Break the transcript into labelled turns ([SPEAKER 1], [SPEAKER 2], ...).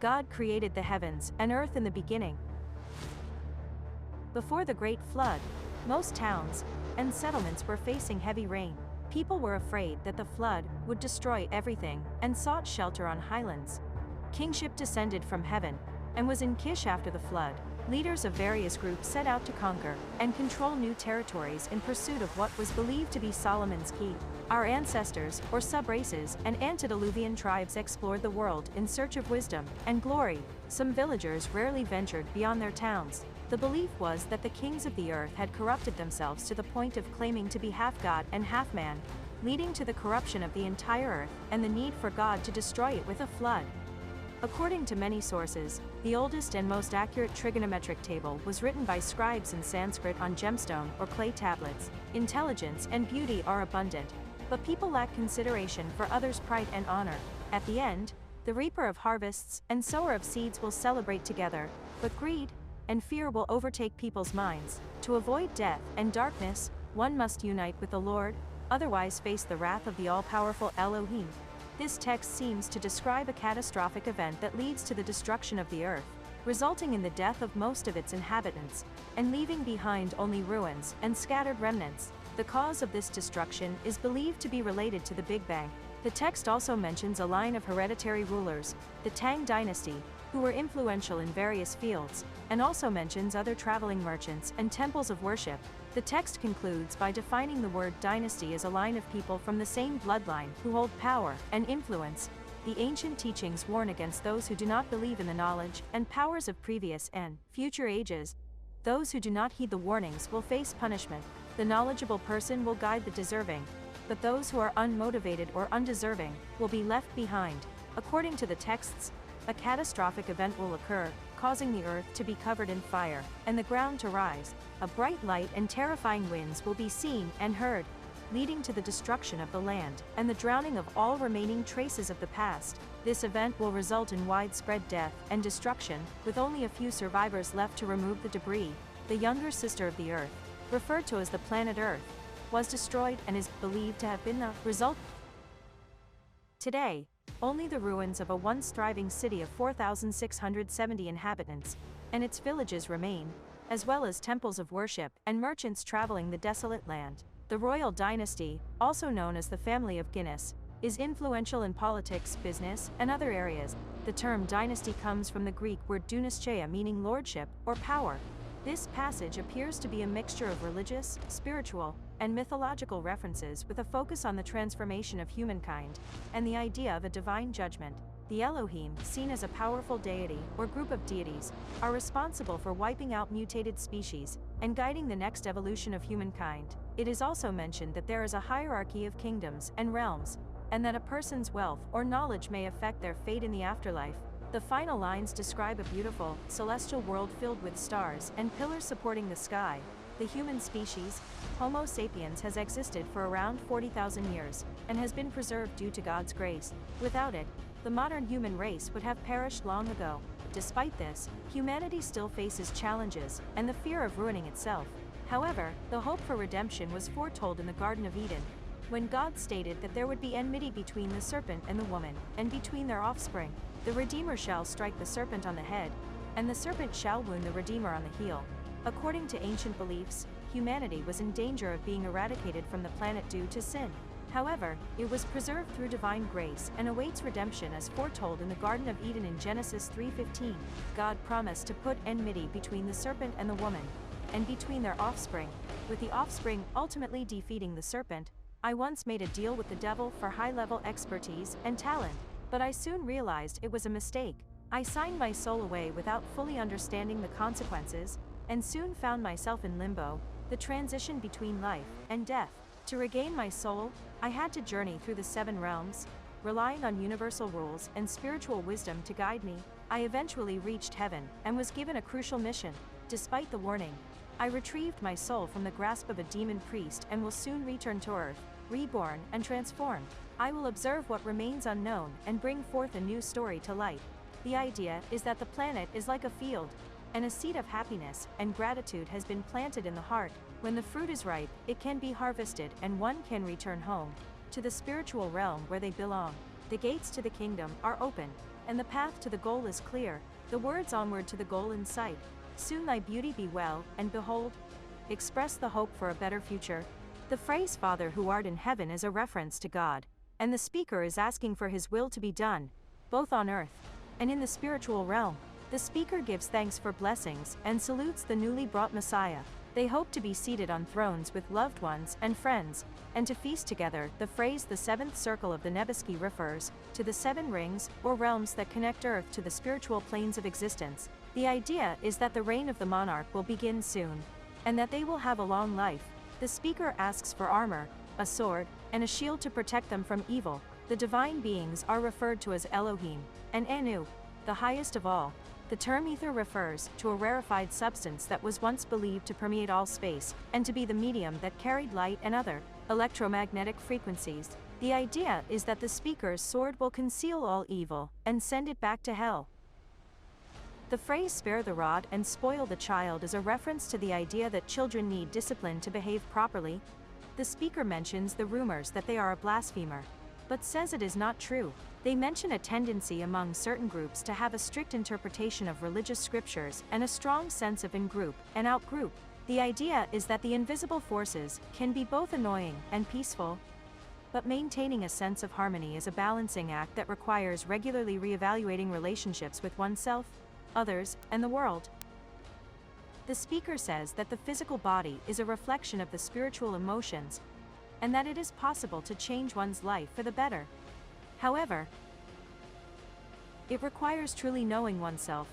[SPEAKER 1] God created the heavens and earth in the beginning. Before the Great Flood, most towns and settlements were facing heavy rain. People were afraid that the flood would destroy everything and sought shelter on highlands. Kingship descended from heaven and was in Kish after the flood. Leaders of various groups set out to conquer and control new territories in pursuit of what was believed to be Solomon's key. Our ancestors, or sub-races, and antediluvian tribes explored the world in search of wisdom and glory. Some villagers rarely ventured beyond their towns. The belief was that the kings of the earth had corrupted themselves to the point of claiming to be half god and half man, leading to the corruption of the entire earth and the need for God to destroy it with a flood. According to many sources, the oldest and most accurate trigonometric table was written by scribes in Sanskrit on gemstone or clay tablets. Intelligence and beauty are abundant, but people lack consideration for others' pride and honor. At the end, the reaper of harvests and sower of seeds will celebrate together, but greed and fear will overtake people's minds. To avoid death and darkness, one must unite with the Lord, otherwise face the wrath of the all-powerful Elohim. This text seems to describe a catastrophic event that leads to the destruction of the earth, resulting in the death of most of its inhabitants, and leaving behind only ruins and scattered remnants. The cause of this destruction is believed to be related to the Big Bang. The text also mentions a line of hereditary rulers, the Tang dynasty, who were influential in various fields, and also mentions other traveling merchants and temples of worship. The text concludes by defining the word dynasty as a line of people from the same bloodline who hold power and influence. The ancient teachings warn against those who do not believe in the knowledge and powers of previous and future ages. Those who do not heed the warnings will face punishment. The knowledgeable person will guide the deserving, but those who are unmotivated or undeserving will be left behind. According to the texts, a catastrophic event will occur, causing the earth to be covered in fire, and the ground to rise. A bright light and terrifying winds will be seen and heard, leading to the destruction of the land, and the drowning of all remaining traces of the past. This event will result in widespread death and destruction, with only a few survivors left to remove the debris. The younger sister of the earth, referred to as the planet Earth, was destroyed and is believed to have been the result. Today, only the ruins of a once thriving city of 4,670 inhabitants and its villages remain, as well as temples of worship and merchants traveling the desolate land. The royal dynasty, also known as the family of Guinness, is influential in politics, business, and other areas. The term dynasty comes from the Greek word dynastia, meaning lordship or power. This passage appears to be a mixture of religious, spiritual, and mythological references with a focus on the transformation of humankind and the idea of a divine judgment. The Elohim, seen as a powerful deity or group of deities, are responsible for wiping out mutated species and guiding the next evolution of humankind. It is also mentioned that there is a hierarchy of kingdoms and realms, and that a person's wealth or knowledge may affect their fate in the afterlife. The final lines describe a beautiful, celestial world filled with stars and pillars supporting the sky. The human species, Homo sapiens, has existed for around 40,000 years and has been preserved due to God's grace. Without it, the modern human race would have perished long ago. Despite this, humanity still faces challenges and the fear of ruining itself. However, the hope for redemption was foretold in the Garden of Eden, when God stated that there would be enmity between the serpent and the woman, and between their offspring. The Redeemer shall strike the serpent on the head, and the serpent shall wound the Redeemer on the heel. According to ancient beliefs, humanity was in danger of being eradicated from the planet due to sin. However, it was preserved through divine grace and awaits redemption as foretold in the Garden of Eden in Genesis 3:15. God promised to put enmity between the serpent and the woman, and between their offspring, with the offspring ultimately defeating the serpent. I once made a deal with the devil for high-level expertise and talent, but I soon realized it was a mistake. I signed my soul away without fully understanding the consequences, and soon found myself in limbo, the transition between life and death. To regain my soul, I had to journey through the 7 realms, relying on universal rules and spiritual wisdom to guide me. I eventually reached heaven and was given a crucial mission. Despite the warning, I retrieved my soul from the grasp of a demon priest and will soon return to Earth, reborn and transformed. I will observe what remains unknown and bring forth a new story to light. The idea is that the planet is like a field, and a seed of happiness and gratitude has been planted in the heart. When the fruit is ripe, it can be harvested and one can return home, to the spiritual realm where they belong. The gates to the kingdom are open, and the path to the goal is clear, the words onward to the goal in sight. Soon thy beauty be well, and behold, express the hope for a better future. The phrase Father who art in heaven is a reference to God, and the speaker is asking for his will to be done, both on earth and in the spiritual realm. The speaker gives thanks for blessings and salutes the newly brought Messiah. They hope to be seated on thrones with loved ones and friends, and to feast together. The phrase the seventh circle of the Nebuchadnezzar refers to the seven rings, or realms that connect earth to the spiritual planes of existence. The idea is that the reign of the monarch will begin soon, and that they will have a long life. The speaker asks for armor, a sword, and a shield to protect them from evil. The divine beings are referred to as Elohim and Anu, the highest of all. The term ether refers to a rarefied substance that was once believed to permeate all space, and to be the medium that carried light and other electromagnetic frequencies. The idea is that the speaker's sword will conceal all evil and send it back to hell. The phrase spare the rod and spoil the child is a reference to the idea that children need discipline to behave properly. The speaker mentions the rumors that they are a blasphemer, but says it is not true. They mention a tendency among certain groups to have a strict interpretation of religious scriptures and a strong sense of in-group and out-group. The idea is that the invisible forces can be both annoying and peaceful, but maintaining a sense of harmony is a balancing act that requires regularly reevaluating relationships with oneself, others, and the world. The speaker says that the physical body is a reflection of the spiritual emotions, and that it is possible to change one's life for the better. However, it requires truly knowing oneself